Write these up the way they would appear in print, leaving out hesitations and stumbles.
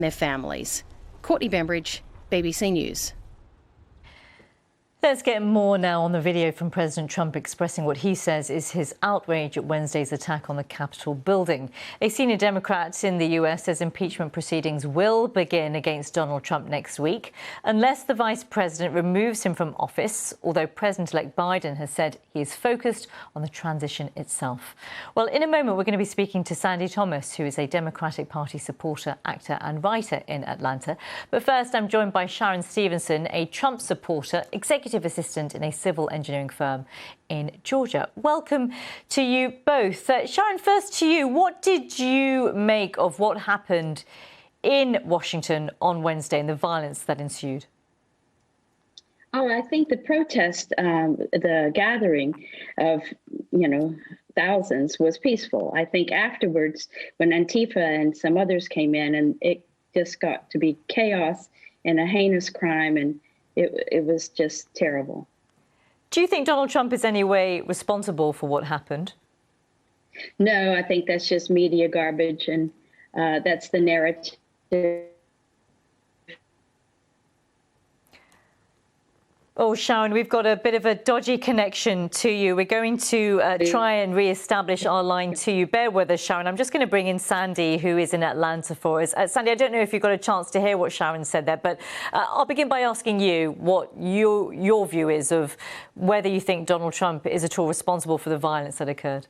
their families. Courtney Bembridge, BBC News. Let's get more now on the video from President Trump expressing what he says is his outrage at Wednesday's attack on the Capitol building. A senior Democrat in the US says impeachment proceedings will begin against Donald Trump next week unless the vice president removes him from office, although President-elect Biden has said he is focused on the transition itself. Well, in a moment, we're going to be speaking to Sandy Thomas, who is a Democratic Party supporter, actor and writer in Atlanta. But first, I'm joined by Sharon Stevenson, a Trump supporter, executive assistant in a civil engineering firm in Georgia. Welcome to you both. Sharon, first to you. What did you make of what happened in Washington on Wednesday and the violence that ensued? Oh, I think the protest, the gathering of, thousands was peaceful. I think afterwards, when Antifa and some others came in, and it just got to be chaos and a heinous crime, and it was just terrible. Do you think Donald Trump is any way responsible for what happened? No, I think that's just media garbage, and that's the narrative. Oh, Sharon, we've got a bit of a dodgy connection to you. We're going to try and re-establish our line to you. Bear with us, Sharon. I'm just going to bring in Sandy, who is in Atlanta for us. Sandy, I don't know if you got a chance to hear what Sharon said there, but I'll begin by asking you what your view is of whether you think Donald Trump is at all responsible for the violence that occurred.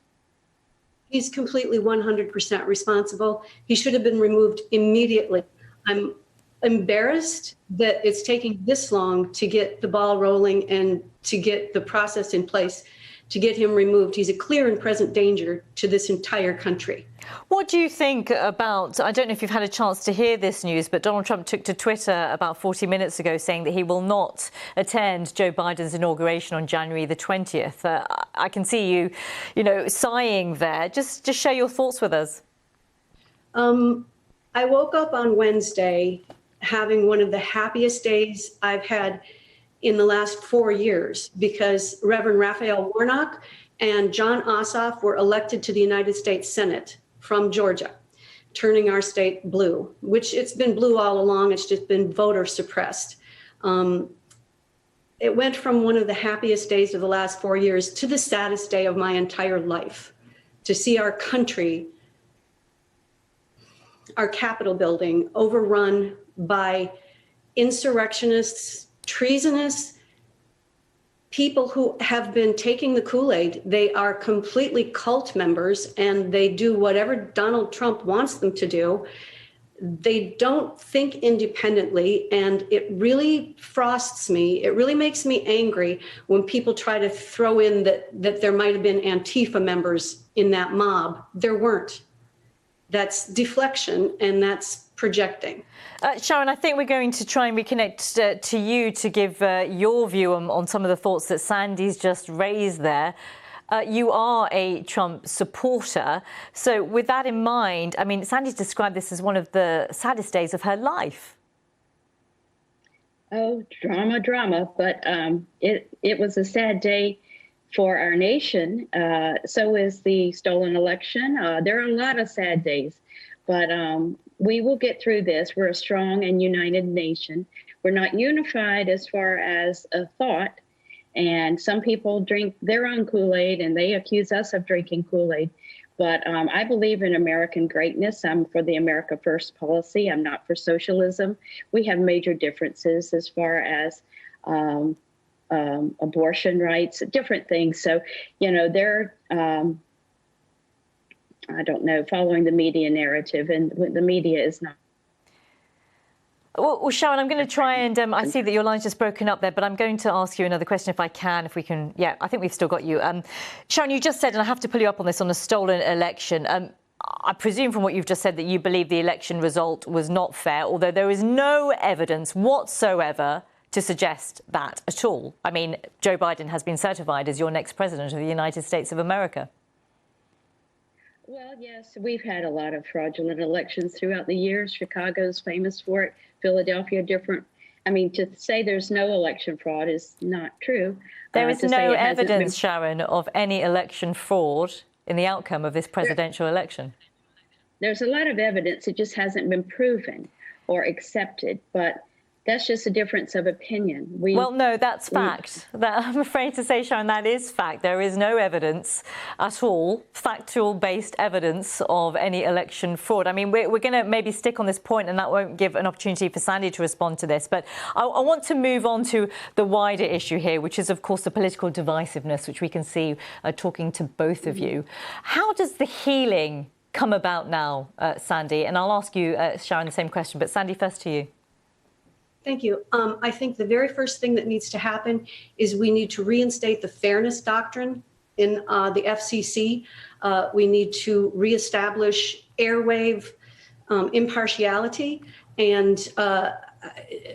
He's completely 100% responsible. He should have been removed immediately. I'm embarrassed that it's taking this long to get the ball rolling and to get the process in place to get him removed. He's a clear and present danger to this entire country. What do you think about, I don't know if you've had a chance to hear this news, but Donald Trump took to Twitter about 40 minutes ago saying that he will not attend Joe Biden's inauguration on January the 20th. I can see you, sighing there. Just share your thoughts with us. I woke up on Wednesday having one of the happiest days I've had in the last 4 years, because Reverend Raphael Warnock and John Ossoff were elected to the United States Senate from Georgia, turning our state blue, which it's been blue all along. It's just been voter suppressed. It went from one of the happiest days of the last 4 years to the saddest day of my entire life, to see our country, our Capitol building, overrun by insurrectionists, treasonous people who have been taking the Kool-Aid. They are completely cult members, and they do whatever Donald Trump wants them to do. They don't think independently, and it really frosts me. It really makes me angry when people try to throw in that there might have been Antifa members in that mob. There weren't. That's deflection, and that's projecting. Sharon, I think we're going to try and reconnect to you to give your view on some of the thoughts that Sandy's just raised there. You are a Trump supporter. So with that in mind, I mean, Sandy's described this as one of the saddest days of her life. Oh, drama. But it was a sad day for our nation. So is the stolen election. There are a lot of sad days, but we will get through this. We're a strong and united nation. We're not unified as far as a thought. And some people drink their own Kool-Aid, and they accuse us of drinking Kool-Aid. But I believe in American greatness. I'm for the America First policy. I'm not for socialism. We have major differences as far as abortion rights, different things. So, they're, I don't know, following the media narrative, and the media is not. Well, Sharon, I'm going to try and I see that your line's just broken up there, but I'm going to ask you another question if I can, if we can. Yeah, I think we've still got you. Sharon, you just said, and I have to pull you up on this, on a stolen election. I presume from what you've just said that you believe the election result was not fair, although there is no evidence whatsoever to suggest that at all. I mean, Joe Biden has been certified as your next president of the United States of America. Well, yes, we've had a lot of fraudulent elections throughout the years. Chicago's famous for it. Philadelphia, different. I mean, to say there's no election fraud is not true. There is no evidence, Sharon, of any election fraud in the outcome of this presidential election. There's a lot of evidence. It just hasn't been proven. or accepted. But that's just a difference of opinion. Well, no, that's fact. I'm afraid to say, Sharon, that is fact. There is no evidence at all, factual-based evidence of any election fraud. I mean, we're going to maybe stick on this point, and that won't give an opportunity for Sandy to respond to this. But I want to move on to the wider issue here, which is, of course, the political divisiveness, which we can see talking to both of you. How does the healing come about now, Sandy? And I'll ask you, Sharon, the same question. But Sandy, first to you. Thank you. I think the very first thing that needs to happen is we need to reinstate the fairness doctrine in the FCC. We need to reestablish airwave impartiality, and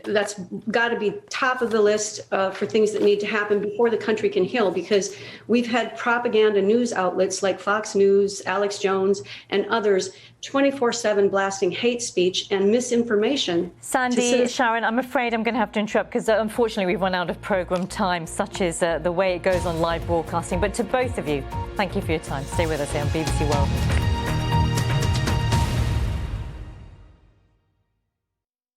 that's got to be top of the list for things that need to happen before the country can heal, because we've had propaganda news outlets like Fox News, Alex Jones, and others 24/7 blasting hate speech and misinformation. Sandy, Sharon, I'm afraid I'm going to have to interrupt because unfortunately we've run out of programme time, such is the way it goes on live broadcasting. But to both of you, thank you for your time. Stay with us here on BBC World.